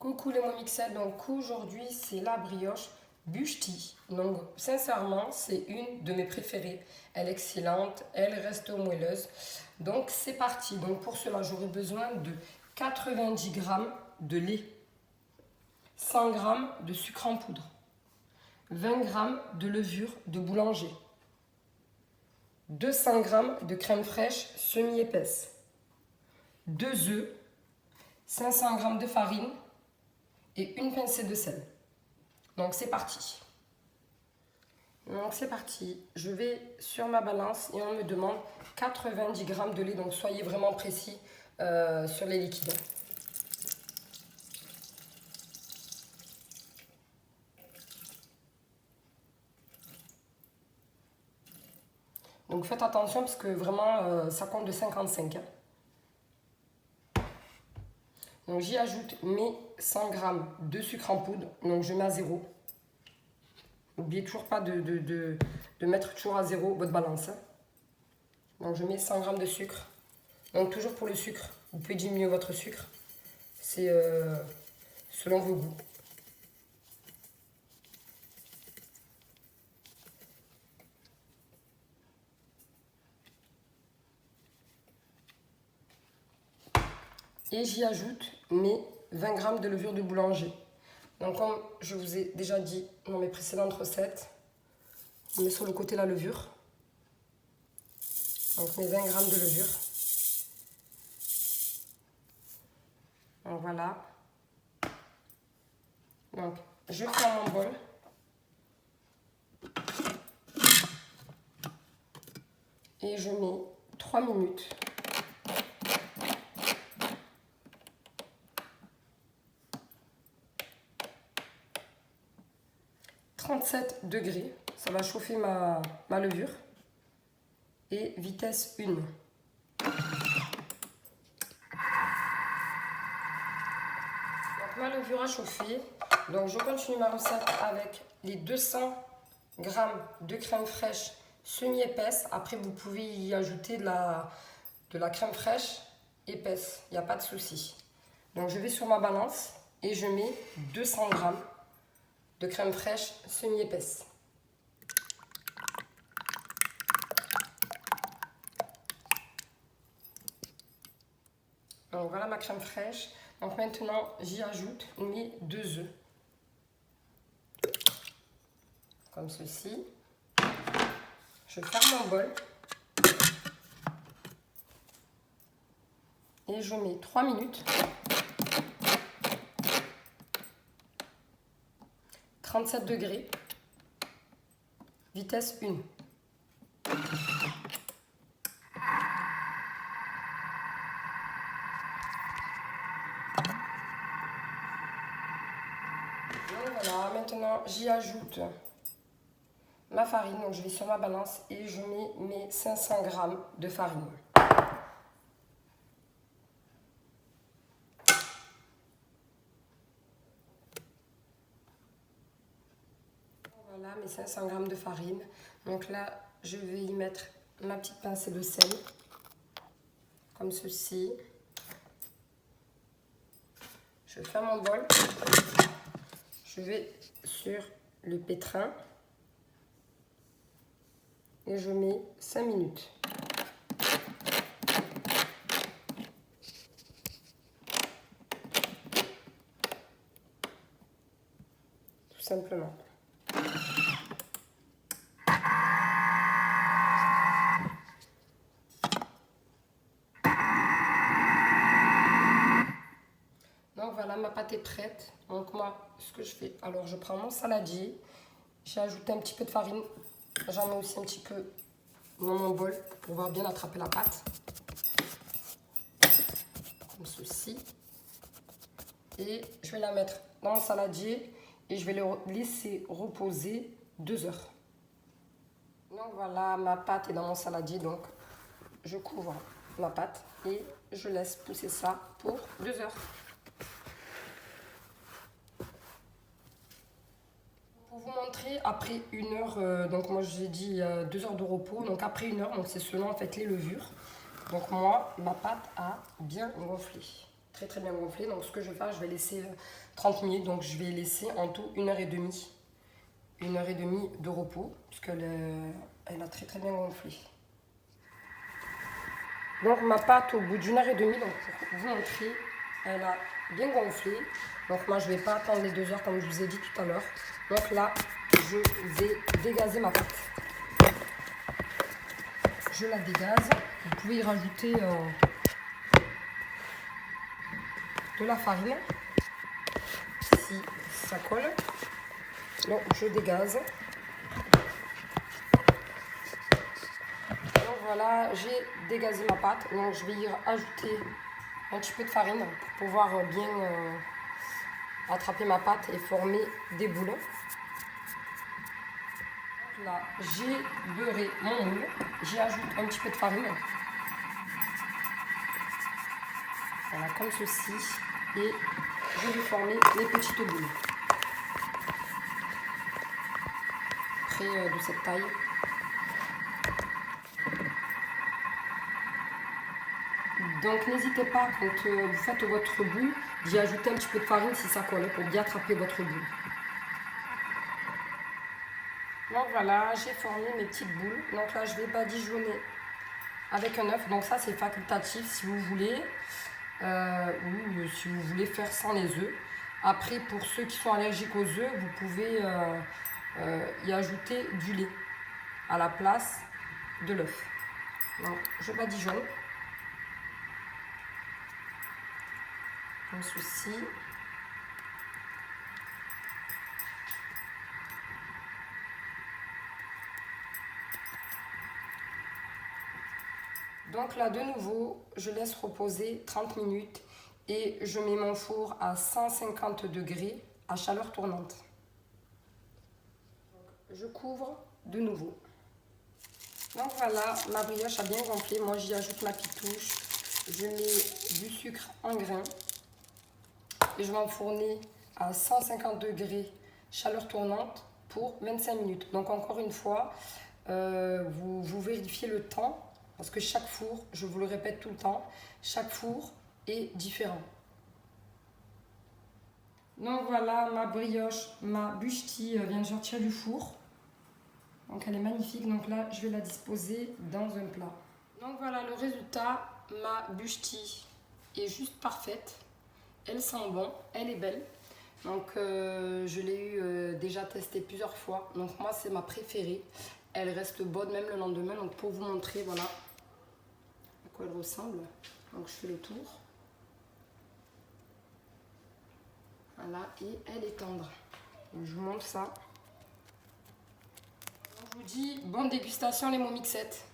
Coucou les Momixelles, donc aujourd'hui c'est la brioche Buchti. Donc sincèrement c'est une de mes préférées. Elle est excellente, elle reste moelleuse. Donc c'est parti. Donc pour cela j'aurai besoin de 90 g de lait, 100 g de sucre en poudre, 20 g de levure de boulanger, 200 g de crème fraîche semi-épaisse, 2 œufs, 500 g de farine et une pincée de sel. Donc c'est parti. Donc c'est parti. Je vais sur ma balance et on me demande 90 g de lait. Donc soyez vraiment précis sur les liquides. Donc faites attention parce que vraiment ça compte de 55. Donc j'y ajoute mes 100 g de sucre en poudre. Donc je mets à 0. N'oubliez toujours pas de mettre toujours à 0 votre balance. Donc je mets 100 g de sucre. Donc toujours pour le sucre, vous pouvez diminuer votre sucre. C'est selon vos goûts. Et j'y ajoute mes 20 g de levure de boulanger. Donc comme je vous ai déjà dit dans mes précédentes recettes, on met sur le côté la levure. Donc mes 20 g de levure. Donc voilà. Donc je ferme mon bol. Et je mets 3 minutes. « 37 degrés, ça va chauffer ma levure. Et vitesse 1. Donc ma levure a chauffé. Donc je continue ma recette avec les 200 g de crème fraîche semi-épaisse. Après vous pouvez y ajouter de la crème fraîche épaisse, il n'y a pas de souci. Donc je vais sur ma balance et je mets 200 g de crème fraîche semi-épaisse. Donc voilà ma crème fraîche. Donc maintenant j'y ajoute mes 2 œufs. Comme ceci. Je ferme mon bol. Et je mets 3 minutes. 37 degrés. Vitesse 1. Voilà, maintenant j'y ajoute ma farine. Donc je vais sur ma balance et je mets mes 500 g de farine. Voilà mes 500 g de farine. Donc là, je vais y mettre ma petite pincée de sel, comme ceci. Je ferme mon bol. Je vais sur le pétrin et je mets 5 minutes. Tout simplement. Donc voilà, ma pâte est prête. Donc moi, ce que je fais, alors je prends mon saladier, j'ai ajouté un petit peu de farine, j'en mets aussi un petit peu dans mon bol pour pouvoir bien attraper la pâte. Comme ceci. Et je vais la mettre dans mon saladier et je vais le laisser reposer 2 heures. Donc voilà, ma pâte est dans mon saladier, donc je couvre ma pâte et je laisse pousser ça pour 2 heures. Pour vous montrer, après 1 heure, donc moi j'ai dit 2 heures de repos, donc après 1 heure, donc c'est selon en fait les levures. Donc moi, ma pâte a bien gonflé. Très très très bien gonflée. Donc ce que je vais faire, je vais laisser 30 minutes. Donc je vais laisser en tout 1h30. 1h30 de repos, puisqu'elle elle a très très bien gonflé. Donc ma pâte au bout d'1h30, donc pour vous montrer, elle a bien gonflé. Donc moi je ne vais pas attendre les 2 heures comme je vous ai dit tout à l'heure. Donc là, je vais dégazer ma pâte. Je la dégaze. Vous pouvez y rajouter de la farine si ça colle. Donc je dégaze. Donc voilà, j'ai dégazé ma pâte. Donc je vais y ajouter un petit peu de farine pour pouvoir bien attraper ma pâte et former des boules. Là, j'ai beurré mon moule, j'y ajoute un petit peu de farine, voilà, comme ceci, et je vais former les petites boules, près de cette taille. Donc n'hésitez pas, quand vous faites votre boule, d'y ajouter un petit peu de farine si ça colle, pour bien attraper votre boule. Donc voilà, j'ai formé mes petites boules. Donc là, je vais badigeonner avec un œuf. Donc ça, c'est facultatif si vous voulez. Ou si vous voulez faire sans les œufs. Après, pour ceux qui sont allergiques aux œufs, vous pouvez y ajouter du lait à la place de l'œuf. Donc, je badigeonne. Comme ceci. Donc là, de nouveau, je laisse reposer 30 minutes et je mets mon four à 150 degrés à chaleur tournante. Je couvre de nouveau. Donc voilà, ma brioche a bien gonflé. Moi, j'y ajoute ma pitouche. Je mets du sucre en grains et je vais enfourner à 150 degrés chaleur tournante pour 25 minutes. Donc encore une fois, vous vérifiez le temps. Parce que chaque four, je vous le répète tout le temps, chaque four est différent. Donc voilà, ma brioche, ma bûchetie vient de sortir du four. Donc elle est magnifique, donc là je vais la disposer dans un plat. Donc voilà le résultat, ma bûchetie est juste parfaite. Elle sent bon, elle est belle. Donc je l'ai eu déjà testée plusieurs fois. Donc moi c'est ma préférée. Elle reste bonne même le lendemain. Donc pour vous montrer, voilà à quoi elle ressemble. Donc je fais le tour. Voilà, et elle est tendre. Donc, je vous montre ça. Donc, je vous dis bonne dégustation les momixettes.